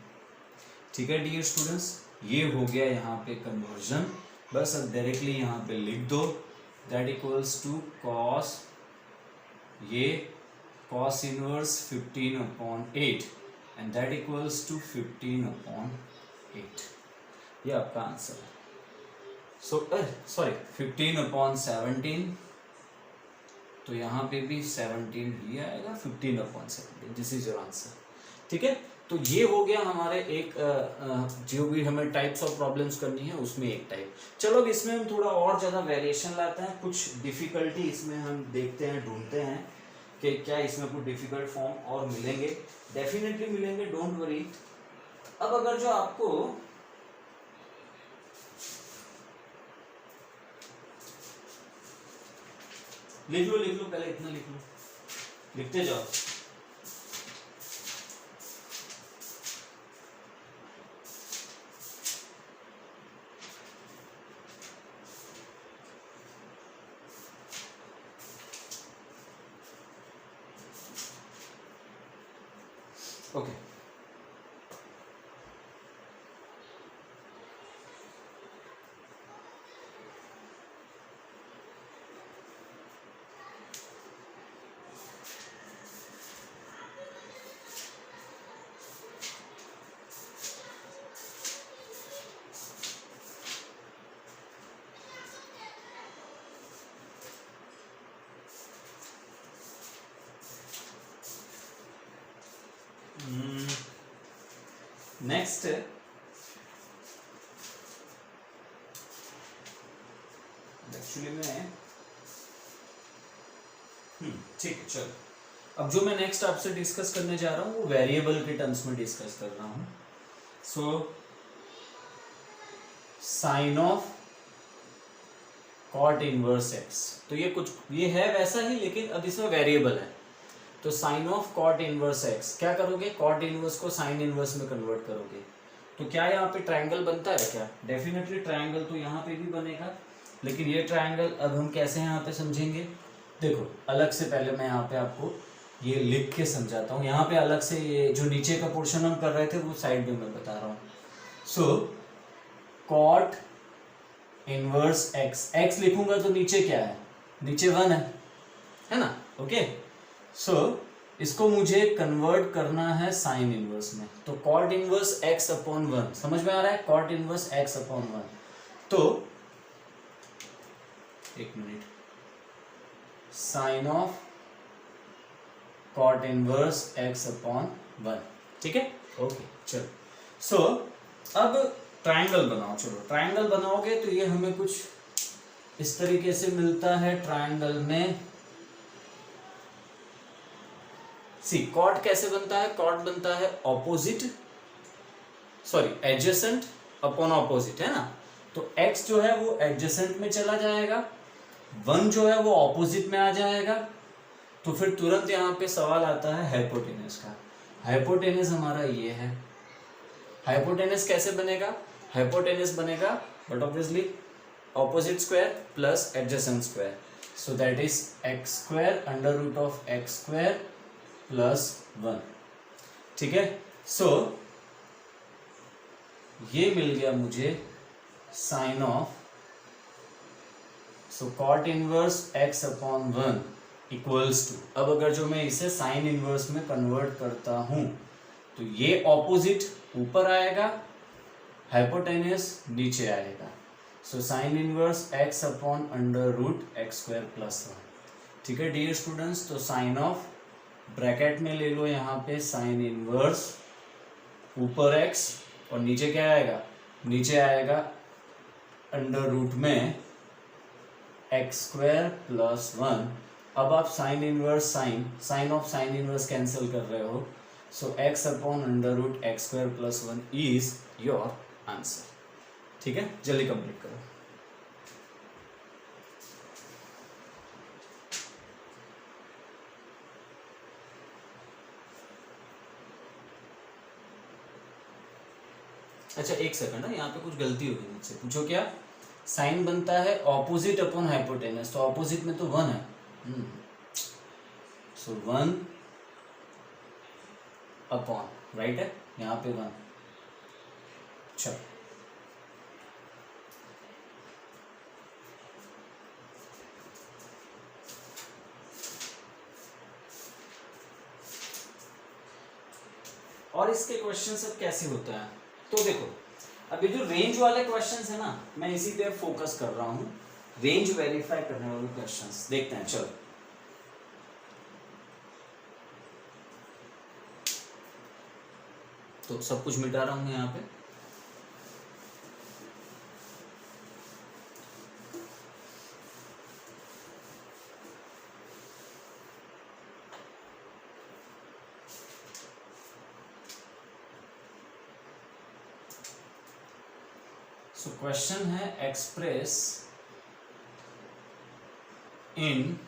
ठीक है डियर स्टूडेंट्स। ये हो गया यहाँ पे कन्वर्जन। बस अब डायरेक्टली यहाँ पे लिख दो, दैट इक्वल्स टू कॉस, ये cos inverse 15/8 and that equals to 15/8, ये आपका आंसर है। सॉरी 15/17, तो यहाँ पे भी 17 ही आएगा, 15/17, दिस इज योर आंसर, ठीक है। तो ये हो गया हमारे एक जो भी हमें टाइप्स ऑफ प्रॉब्लम्स करनी है उसमें एक टाइप। चलो अब इसमें हम थोड़ा और ज़्यादा वेरिएशन लाते हैं, कुछ डिफिकल्टी इसमें हम देखते हैं, ढूंढते हैं कि क्या इसमें कुछ डिफिकल्ट फॉर्म और मिलेंगे। डेफिनेटली मिलेंगे, डोंट वरी। अब अगर जो आपको लिख लो पहले इतना लिख लो, लिखते जाओ। ओके नेक्स्ट एक्चुअली में ठीक है, चलो अब जो मैं नेक्स्ट आपसे डिस्कस करने जा रहा हूँ वो वेरिएबल के टर्म्स में डिस्कस कर रहा हूँ। So sine of cot inverse x, तो ये है वैसा ही, लेकिन अब इसमें वेरिएबल है। तो sine of cot inverse x, क्या करोगे, कॉट इनवर्स को साइन इनवर्स में कन्वर्ट करोगे। तो क्या यहाँ पे ट्रायंगल बनता है क्या, डेफिनेटली ट्रायंगल तो यहाँ पे भी बनेगा, लेकिन ये ट्रायंगल अब हम कैसे यहाँ पे समझेंगे, देखो अलग से पहले मैं यहाँ पे आपको ये लिख के समझाता हूँ। यहाँ पे अलग से ये जो नीचे का पोर्शन हम कर रहे थे वो साइड में मैं बता रहा हूँ। सो कॉट इनवर्स एक्स, एक्स लिखूंगा तो नीचे क्या है, नीचे 1 है ना, ओके। सो इसको मुझे कन्वर्ट करना है साइन इनवर्स में, तो कॉट इनवर्स x अपॉन 1, समझ में आ रहा है, कॉट इनवर्स x अपॉन 1। तो एक minute, sine of cot inverse x upon 1, ठीक है, ओके चलो। सो अब ट्रायंगल बनाओ, चलो ट्रायंगल बनाओगे तो ये हमें कुछ इस तरीके से मिलता है ट्रायंगल में। सी कॉट कैसे बनता है, कॉट बनता है opposite, sorry adjacent upon opposite, है ना। तो x जो है वो एडजेसेंट में चला जाएगा, 1 जो है वो ऑपोजिट में आ जाएगा। तो फिर तुरंत यहाँ पे सवाल आता है हाइपोटेनस का। हाइपोटेनस हमारा ये है। हाइपोटेनस कैसे बनेगा, हाइपोटेनस बनेगा but obviously opposite square plus adjacent square, so that is x square under root of x square plus 1, ठीक है। सो ये मिल गया मुझे sine of, so cot inverse x upon 1 equals to, अब अगर जो मैं इसे साइन इनवर्स में कन्वर्ट करता हूं तो ये ऑपोजिट ऊपर आएगा, हाइपोटेनस नीचे आएगा। So sine inverse x upon under root x square plus 1, ठीक है डियर स्टूडेंट्स। तो साइन ऑफ ब्रैकेट में ले लो यहाँ पे साइन इनवर्स, ऊपर x और नीचे क्या आएगा, नीचे आएगा अंडर रूट में एक्स स्क्वायर प्लस 1। अब आप sine inverse sine of sine inverse cancel कर रहे हो, so x upon under root x square plus 1 is your answer, ठीक है। जल्दी कंप्लीट करो। अच्छा एक सेकंड है, यहाँ पे कुछ गलती हो गई मुझसे, पूछो क्या। साइन बनता है ऑपोजिट अपॉन हाइपोटेनस, तो ऑपोजिट में तो 1 है, सो 1 अपॉन, राइट है यहाँ पे 1। चलो और इसके क्वेश्चन सब कैसे होता है, तो देखो अब ये जो रेंज वाले क्वेश्चंस है ना, मैं इसी पे फोकस कर रहा हूँ, रेंज वेरीफाई करने वाले क्वेश्चंस देखते हैं। चलो तो सब कुछ मिटा रहा हूँ मैं यहाँ पे। सो क्वेश्चन है express in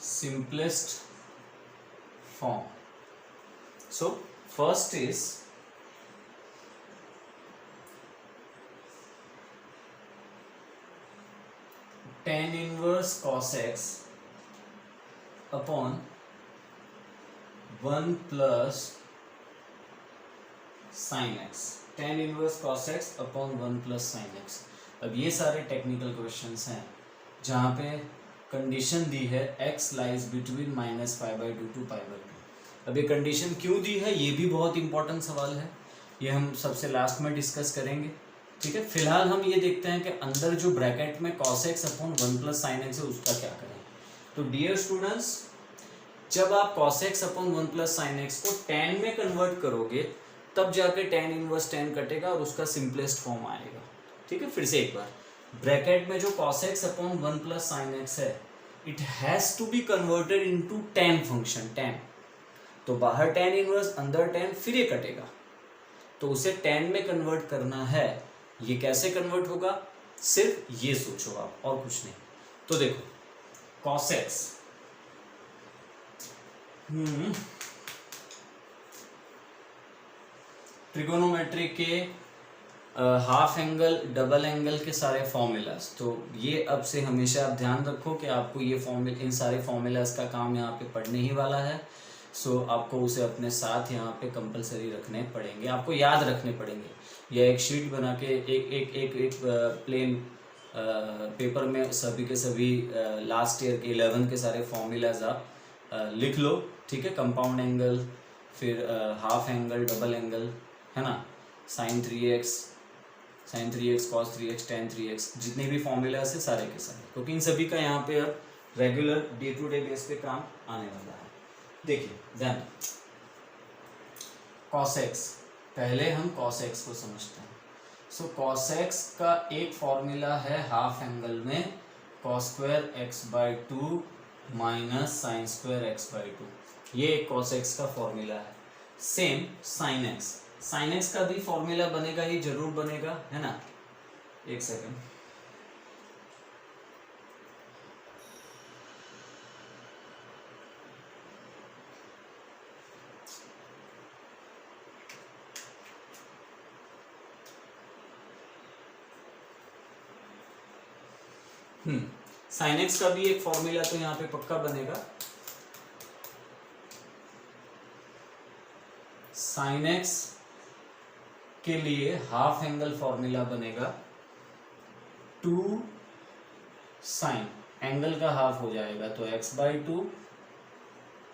simplest form. So first is tan inverse cos x upon 1 plus sin x, tan inverse cos x upon 1 plus sin x। अब ये सारे टेक्निकल क्वेश्चंस हैं जहाँ पे कंडीशन दी है x लाइज बिटवीन -π/2 to π/2। अब ये कंडीशन क्यों दी है, ये भी बहुत इंपॉर्टेंट सवाल है, ये हम सबसे लास्ट में डिस्कस करेंगे, ठीक है। फिलहाल हम ये देखते हैं कि अंदर जो ब्रैकेट में cos x upon 1 plus sin x है उसका क्या करें। तो डियर स्टूडेंट्स, जब आप cos x upon 1 plus sin x को tan में कन्वर्ट करोगे तब जाके tan इनवर्स tan कटेगा और उसका सिंपलेस्ट फॉर्म आएगा, ठीक है। फिर से एक बार, ब्रैकेट में जो cos x upon 1 plus sin x है, it has to be converted into tan function, tan। तो बाहर tan इनवर्स, अंदर tan, फिर ये कटेगा, तो उसे tan में कन्वर्ट करना है। ये कैसे कन्वर्ट होगा, सिर्फ ये सोचो आप, और कुछ नहीं। तो देखो cos x ट्रिगोनोमेट्री के हाफ एंगल, डबल एंगल के सारे फॉर्मूलाज, तो ये अब से हमेशा आप ध्यान रखो कि आपको ये फॉर्मूला, इन सारे फॉर्मूलाज का काम यहाँ पे पढ़ने ही वाला है। सो आपको उसे अपने साथ यहाँ पे कंपलसरी रखने पड़ेंगे, आपको याद रखने पड़ेंगे। या एक शीट बना के एक प्लेन पेपर में सभी के सभी लास्ट ईयर के 11 के सारे फॉर्मूलाज आप लिख लो, ठीक है। कंपाउंड एंगल, फिर हाफ एंगल, डबल एंगल, है ना, sin 3x cos 3x tan 3x, जितने भी फॉर्मूलाज है सारे के सारे, क्योंकि इन सभी का यहाँ पे अब regular day to day base पे काम आने वाला है। देखिए देन cos x, पहले हम cos x को समझते हैं। सो cos x का एक फॉर्मूला है हाफ एंगल में cos square x by two minus sine square x by to, ये एक cos x का फॉर्मूला है। सेम sin x का भी फॉर्मूला बनेगा ही, जरूर बनेगा, है ना। एक सेकेंड, sin x का भी एक फॉर्मूला तो यहाँ पे पक्का बनेगा। sin x के लिए हाफ एंगल फॉर्मूला बनेगा 2 sin, एंगल का हाफ हो जाएगा तो x by two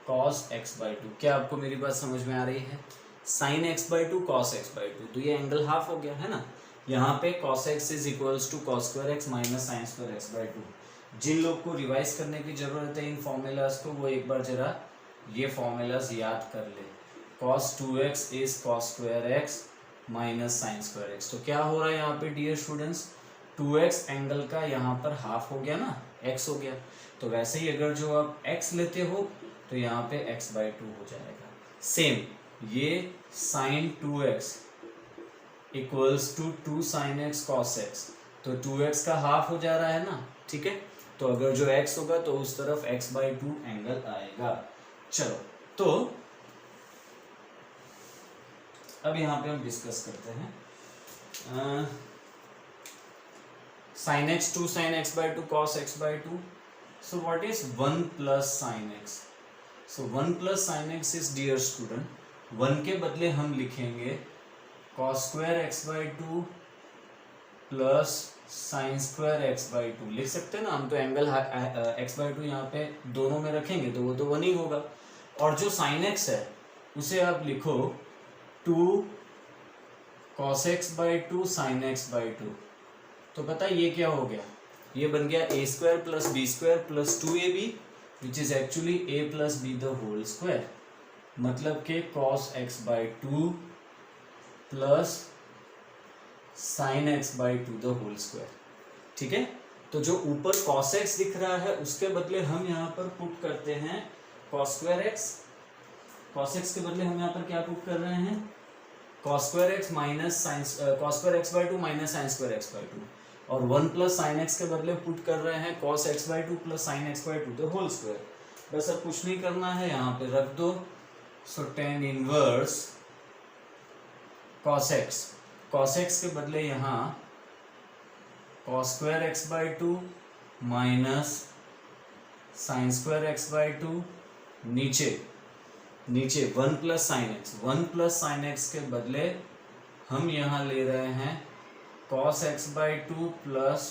cos x by to. क्या आपको मेरी बात समझ में आ रही है? sin x by two cos x by to, तो ये एंगल हाफ हो गया, है ना। यहाँ पे cos x is equals to cos square x minus sine square x by two. जिन लोग को रिवाइज करने की जरूरत है इन फॉर्मूलाज को, वो एक बार जरा ये फॉर्मूलाज याद कर ले। cos 2x is cos square x minus sine square x। तो क्या हो रहा है यहाँ पे डियर स्टूडेंट्स, 2x एंगल का यहाँ पर हाफ हो गया ना, x हो गया। तो वैसे ही अगर जो आप x लेते हो तो यहाँ पे x बाई टू हो जाएगा। सेम ये sine 2x equals to 2 sine x cos x, तो 2x का हाफ हो जा रहा है ना, ठीक है। तो अगर जो x होगा तो उस तरफ x बाई टू एंगल आएगा। चलो, तो अब यहाँ पे हम डिस्कस करते हैं sine x 2 sine x by two cos x by two. So what is 1 plus sine x? So 1 plus sine x is dear student, 1 के बदले हम लिखेंगे cos square x by two plus sine square x by two. लिख सकते हैं ना हम, तो एंगल एक्स बाई टू यहाँ पे दोनों में रखेंगे तो वो तो 1 ही होगा। और जो साइन एक्स है उसे आप लिखो 2 cos x by to sign x by to. तो पता है ये क्या हो गया, ये बन गया a square plus b square plus 2ab which is actually a plus B the whole square. मतलब के cos x by two plus sine x by two the whole square, ठीक है। तो जो ऊपर cos x दिख रहा है उसके बदले हम यहाँ पर पुट करते हैं cos square x। cos x के बदले हम यहाँ पर क्या पुट कर रहे हैं, cos square x minus sine cos square x by two minus sine square x by two, और 1 प्लस साइन x के बदले पुट कर रहे हैं cos x by two plus sine x by two the whole square. बस अब कुछ नहीं करना है, यहाँ पे रख दो। सो tan इनवर्स cos x के बदले यहाँ cos square x by two minus sine square x by to, नीचे 1 प्लस साइन x के बदले हम यहाँ ले रहे हैं cos x by two plus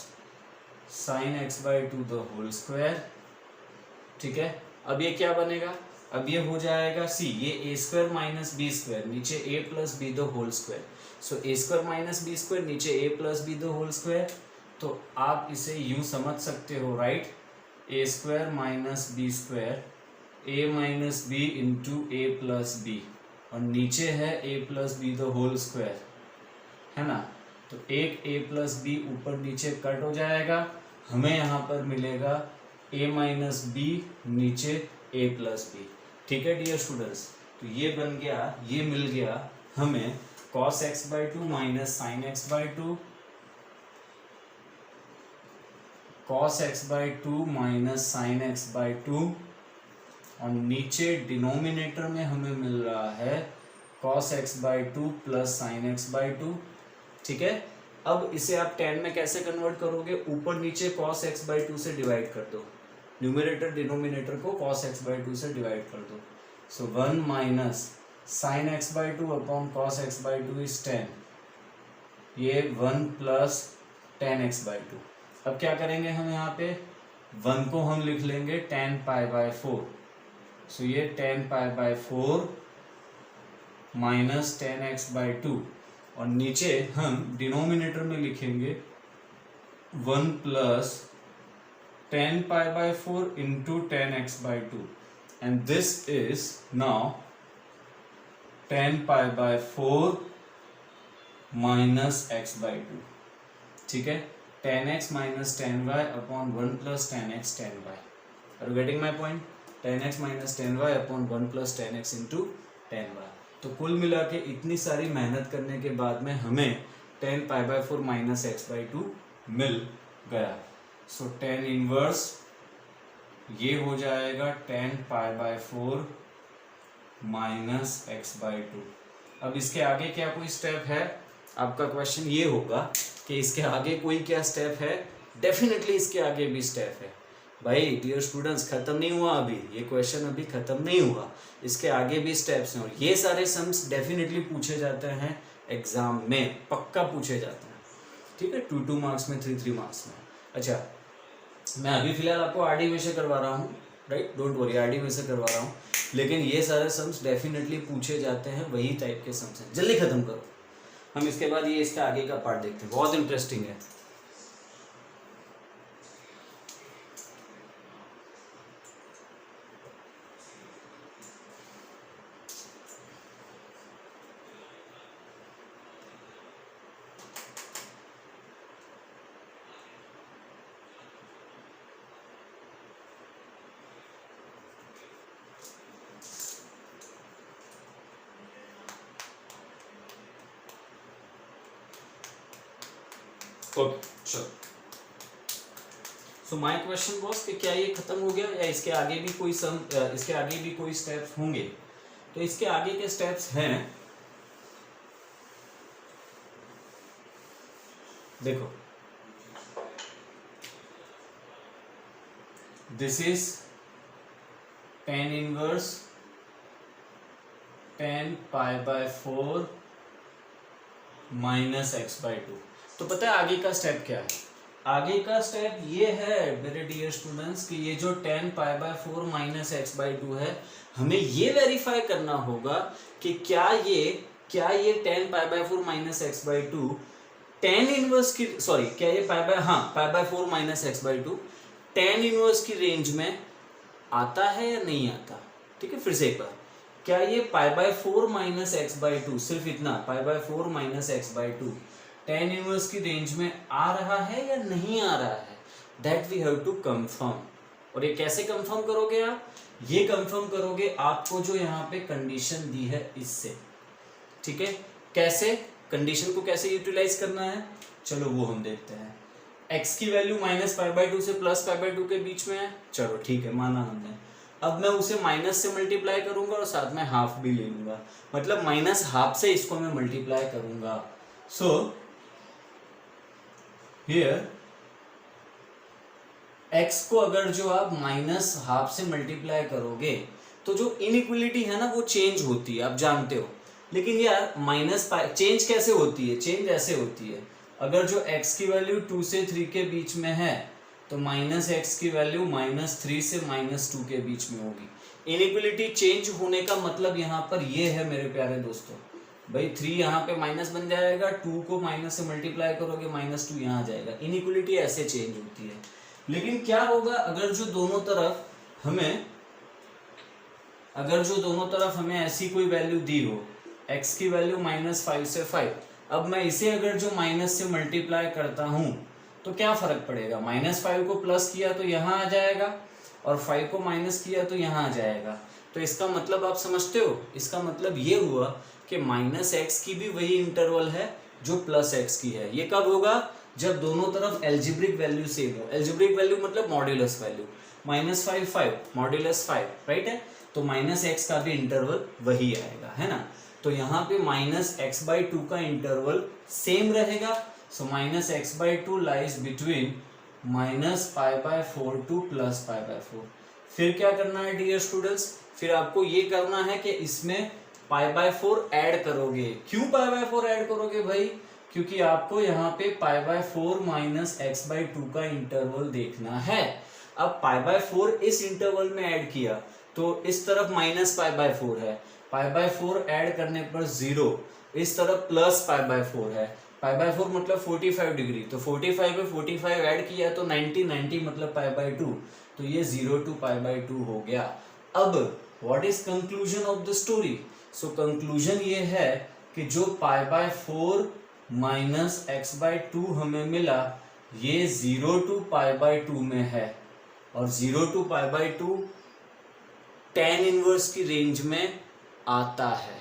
sine x by two the whole square, ठीक है। अब ये क्या बनेगा, अब ये हो जाएगा सी, ये A square minus B square, नीचे A plus B the whole square. So A square minus B square, नीचे A plus B the whole square. तो आप इसे यूं समझ सकते हो, right, A square minus B square A minus B into A plus B, और नीचे है A plus B the whole square, है ना। तो एक ए प्लस बी ऊपर नीचे कट हो जाएगा, हमें यहाँ पर मिलेगा ए माइनस बी नीचे ए प्लस बी, ठीक है डियर स्टूडेंट्स। तो ये बन गया, ये मिल गया हमें cos x by two minus sign x by to, cos x by two minus sign x by two, और नीचे डिनोमिनेटर में हमें मिल रहा है cos x by two plus sine x by two, ठीक है। अब इसे आप tan में कैसे कन्वर्ट करोगे, ऊपर नीचे cos x बाई टू से डिवाइड कर दो, न्यूमरेटर डिनोमिनेटर को cos x बाई टू से डिवाइड कर दो। सो 1 minus sign x by two upon cos x by two is 10, ये 1 plus tan x by two. अब क्या करेंगे हम, यहाँ पे 1 को हम लिख लेंगे tan पाई बाई 4। सो ये tan pi by 4 minus tan x by two, और नीचे हम डिनोमिनेटर में लिखेंगे 1 plus tan pi by 4 into tan x by 2, and this is now tan pi by 4 minus x by two, ठीक है, tan x minus tan y upon one plus tan x tan y. Are you getting my point? Tan x minus tan y upon one plus tan x into tan y. तो कुल मिला के इतनी सारी मेहनत करने के बाद में हमें tan pi by four minus x by two मिल गया। सो टेन इनवर्स ये हो जाएगा tan pi by four minus x by two. अब इसके आगे क्या कोई स्टेप है? आपका क्वेश्चन ये होगा कि इसके आगे कोई क्या स्टेप है? डेफिनेटली इसके आगे भी स्टेप है भाई। डियर स्टूडेंट्स, खत्म नहीं हुआ अभी, ये क्वेश्चन अभी खत्म नहीं हुआ, इसके आगे भी स्टेप्स हैं और ये सारे सम्स डेफिनेटली पूछे जाते हैं एग्जाम में, पक्का पूछे जाते हैं, ठीक है, 2 मार्क्स में, 3 मार्क्स में। अच्छा, मैं अभी फिलहाल आपको आरडी में से करवा रहा हूँ, राइट, डोंट वरी, आरडी में से करवा रहा हूँ, लेकिन ये सारे सम्स डेफिनेटली पूछे जाते हैं, वही टाइप के सम्स हैं। जल्दी खत्म करो, हम इसके बाद ये इसका आगे का पार्ट देखते हैं, बहुत इंटरेस्टिंग है। ओके, चलो। सो माय क्वेश्चन वाज कि क्या ये खत्म हो गया या इसके आगे भी कोई इसके आगे भी कोई स्टेप्स होंगे? तो इसके आगे के स्टेप्स हैं, देखो, this is tan inverse tan pi by four minus x by to. तो पता है आगे का स्टेप क्या है? आगे का स्टेप ये है मेरे डियर स्टूडेंट्स कि ये जो ten pi by four minus x by to है, हमें ये वेरीफाई करना होगा कि क्या ये ten pi by four minus x by two tan inverse की, सॉरी, क्या ये pi by four minus x by two tan inverse की रेंज में आता है या नहीं आता? ठीक है, फिर से एक बार, क्या ये pi by four minus x by two, सिर्फ इतना, pi by four minus x by two tan inverse की रेंज में आ रहा है या नहीं आ रहा है? That we have to confirm. और ये कैसे कंफर्म करोगे आप? ये कंफर्म करोगे आपको जो यहाँ पे कंडीशन दी है इससे, ठीक है। कैसे, कंडीशन को कैसे यूटिलाइज करना है, चलो वो हम देखते हैं। x की value minus pi by two से प्लस पाई बाई टू के बीच में है, चलो ठीक है, माना हमने। अब मैं उसे माइनस से मल्टीप्लाई करूंगा और साथ में हाफ भी ले लूंगा, मतलब माइनस हाफ से इसको मैं मल्टीप्लाई करूंगा। सो हियर x को अगर जो आप माइनस हाफ से मल्टीप्लाई करोगे तो जो इनइक्वलिटी है ना वो चेंज होती है, आप जानते हो। लेकिन यार माइनस चेंज कैसे होती है? चेंज ऐसे होती है, अगर जो x की वैल्यू 2 से 3 के बीच में है तो माइनस एक्स की वैल्यू माइनस 3 से माइनस 2 के बीच में होगी। इनइक्वलिटी चेंज होने का मतलब यहाँ पर ये है मेरे प्यारे दोस्तों, भाई 3 यहाँ पे माइनस बन जाएगा, 2 को माइनस से मल्टीप्लाई करोगे माइनस 2 यहाँ आ जाएगा। इनइक्वलिटी ऐसे चेंज होती है। लेकिन क्या होगा अगर जो दोनों तरफ हमें ऐसी कोई वैल्यू दी हो, x की वैल्यू माइनस 5 से 5, अब मैं इसे अगर जो माइनस से मल्टीप्लाई करता हूँ तो क्या फर्क पड़ेगा? माइनस 5 को प्लस किया तो यहाँ आ जाएगा और 5 को माइनस किया तो यहाँ आ जाएगा। तो इसका मतलब आप समझते हो, इसका मतलब ये हुआ कि माइनस एक्स की भी वही इंटरवल है जो प्लस एक्स की है। ये कब होगा? जब दोनों तरफ एल्जेब्रिक वैल्यू सेम हो। एल्जेब्रिक वैल्यू मतलब modulus value, minus 5 5 modulus 5, right है, तो माइनस एक्स का भी इंटरवल वही आएगा, है ना। तो यहाँ पे माइनस एक्स बाई टू का इंटरवल सेम रहेगा। So minus x by to lies between minus pi by four two plus pi by four. फिर क्या करना है डियर स्टूडेंट्स? फिर आपको ये करना है कि इसमें पाई बाय फोर ऐड करोगे। क्यों पाई बाय फोर ऐड करोगे भाई? क्योंकि आपको यहाँ पे पाई by four minus x by to का इंटरवल देखना है। अब पाई बाय फोर इस इंटरवल में ऐड किया तो इस तरफ माइनस पाई बाय फोर है, पाई बाय फोर ऐड करने पर 0, इस तरफ प्लस पाई बाय फोर है। पाई बाय फोर मतलब 45 डिग्री, तो 45 में 45 ऐड किया तो 90, 90 मतलब पाई बाय टू, तो ये 0 to पाई बाय टू हो गया। अब what is conclusion of the story? So conclusion ये है कि जो पाई by four minus x by to हमें मिला, ये 0 to π/2 में है, और 0 to π/2 tan इनवर्स की रेंज में आता है।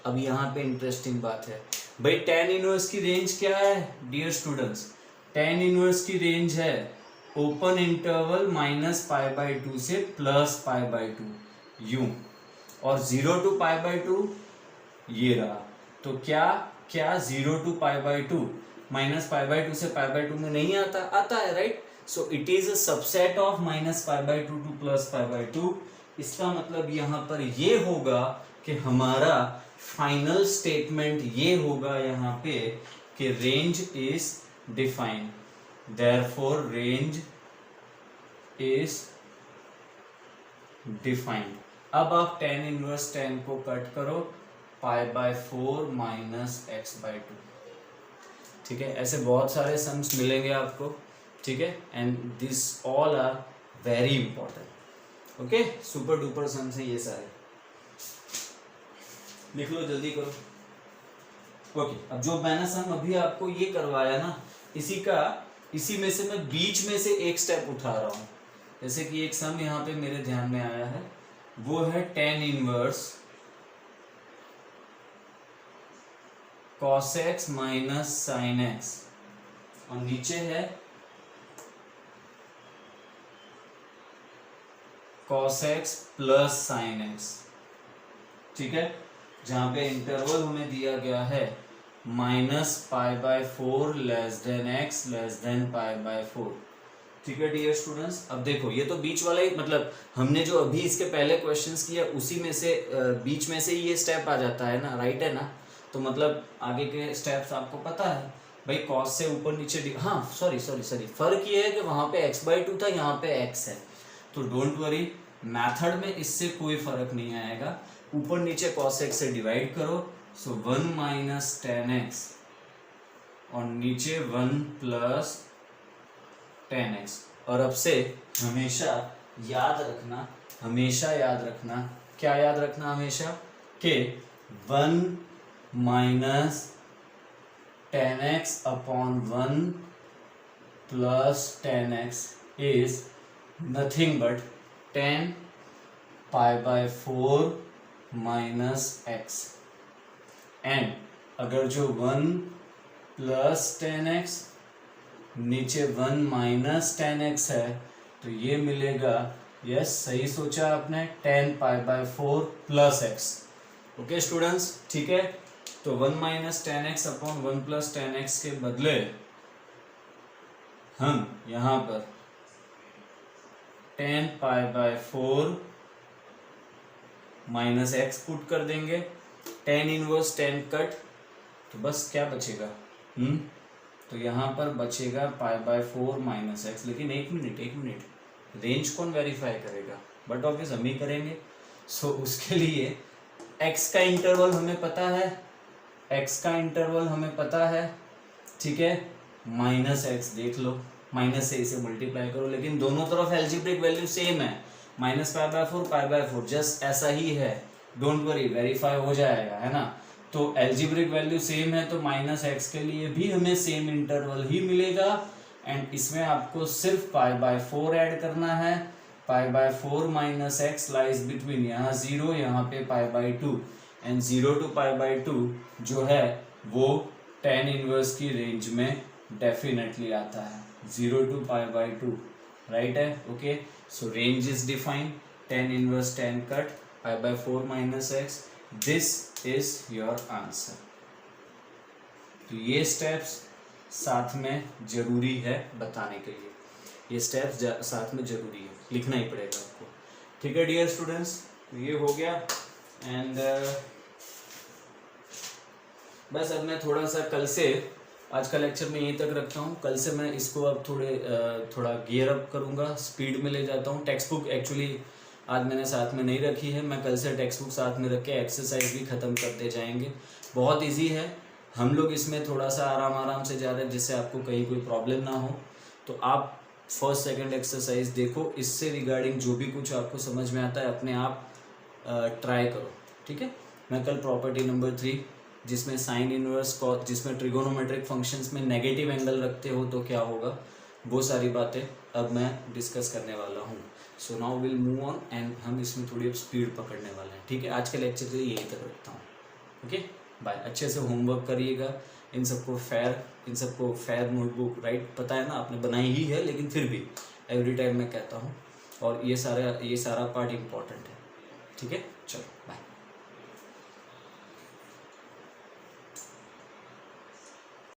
अब यहाँ पे इंटरेस्टिंग बात है भाई, tan इनवर्स की रेंज क्या है डियर स्टूडेंट्स? tan इनवर्स की रेंज है ओपन इंटरवल -π/2 से +π/2 यूं, और 0 to π/2 ये रहा। तो क्या 0 to π/2 -π/2 से π/2 में नहीं आता? आता है, right? So it is a subset of -π/2 to +π/2। इसका मतलब यहाँ पर ये होगा कि हमारा फाइनल स्टेटमेंट ये होगा यहाँ पे कि range is defined, therefore range is defined. अब आप tan इनवर्स tan को कट करो, π/4 - x/2, ठीक है? ऐसे बहुत सारे सम्स मिलेंगे आपको, ठीक है? And this all are very important, okay? Super duper sums हैं ये सारे, लिख लो, जल्दी करो। ओके, अब जो मैंने सम अभी आपको ये करवाया ना, इसी में से मैं बीच में से एक स्टेप उठा रहा हूं। जैसे कि एक सम यहाँ पे मेरे ध्यान में आया है, वो है tan inverse cos x minus sin x, और नीचे है cos x plus sin x, ठीक है? जहां पे इंटरवल हमें दिया गया है -π/4 less than x less than π/4, ठीक है डियर स्टूडेंट्स? अब देखो, ये तो बीच वाला ही, मतलब हमने जो अभी इसके पहले क्वेश्चंस किया उसी में से बीच में से ही ये स्टेप आ जाता है ना, राइट है ना? तो मतलब आगे के स्टेप्स आपको पता है भाई, cos से ऊपर नीचे, हाँ सॉरी फर्क ये है कि वहां पे x/2 था, यहाँ पे x है। तो डोंट वरी, मेथड में इससे कोई फर्क नहीं आएगा। ऊपर नीचे cos x से डिवाइड करो, सो 1 - tan x, और नीचे 1 + tan x। और अब से हमेशा याद रखना, क्या याद रखना हमेशा? कि 1 - tan x upon 1 + tan x is nothing but tan π/4 - x, and अगर जो 1 + tan x नीचे 1 - tan x है, तो ये मिलेगा, यस सही सोचा आपने, tan π/4 + x, ओके स्टूडेंट्स? ठीक है, तो 1 - tan x upon 1 + tan x के बदले हम यहां पर tan π/4 - x पुट कर देंगे, tan इनवर्स tan कट, तो बस क्या बचेगा? तो यहाँ पर बचेगा π/4 - x। लेकिन एक मिनट, रेंज कौन वेरीफाई करेगा? बट ऑब्वियस हम ही करेंगे। सो उसके लिए x का इंटरवल हमें पता है, ठीक है? -x देख लो, माइनस से इसे मल्टीप्लाई करो, लेकिन दोनों तरफ एल्जेब्रिक वैल्यू सेम है, -π/4 π/4, जस्ट ऐसा ही है, डोंट वरी, वेरीफाई हो जाएगा, है ना? तो एल्जेब्रिक वैल्यू सेम है, तो -x के लिए भी हमें सेम इंटरवल ही मिलेगा, एंड इसमें आपको सिर्फ π/4 ऐड करना है। π/4 - x लाइज बिटवीन, यहाँ 0, यहाँ पे π/2, एंड 0 to π/2 जो है वो tan इनवर्स की रेंज में डेफिनेटली आता है, 0 to π/2, राइट है? Okay, so range is defined, tan inverse tan cut, π/4 - x, this is your answer. तो ये स्टेप्स साथ में जरूरी है बताने के लिए, ये स्टेप्स साथ में जरूरी है, लिखना ही पड़ेगा आपको, ठीक है डियर स्टूडेंट्स? तो ये हो गया, एंड बस अब मैं थोड़ा सा कल से, आज का लेक्चर में यहीं तक रखता हूँ। कल से मैं इसको अब थोड़ा गियर अप करूँगा, स्पीड में ले जाता हूँ। टेक्स्ट बुक एक्चुअली आज मैंने साथ में नहीं रखी है, मैं कल से टेक्स्ट बुक साथ में रख के एक्सरसाइज भी ख़त्म करते जाएंगे। बहुत इजी है, हम लोग इसमें थोड़ा सा आराम से जा रहे हैं, जिससे आपको कहीं कोई प्रॉब्लम ना हो। तो आप फर्स्ट सेकंड एक्सरसाइज देखो, इससे रिगार्डिंग जो भी कुछ आपको समझ में आता है अपने आप ट्राई करो, ठीक है? मैं कल प्रॉपर्टी नंबर 3 जिसमें साइन इनवर्स कॉस, जिसमें ट्रिगोनोमेट्रिक फंक्शंस में नेगेटिव एंगल रखते हो तो क्या होगा, वो सारी बातें अब मैं डिस्कस करने वाला हूँ। So now will move on and हम इसमें थोड़ी अब स्पीड पकड़ने वाले हैं, ठीक है। आज के लेक्चर के लिए यहीं तक रखता हूँ, ओके बाय। अच्छे से होमवर्क करिएगा, इन सबको फेयर नोटबुक राइट, पता है ना आपने बनाई ही है, लेकिन फिर भी एवरी टाइम मैं कहता हूँ, और ये सारा पार्ट इम्पॉर्टेंट है, ठीक है। चलो बाय।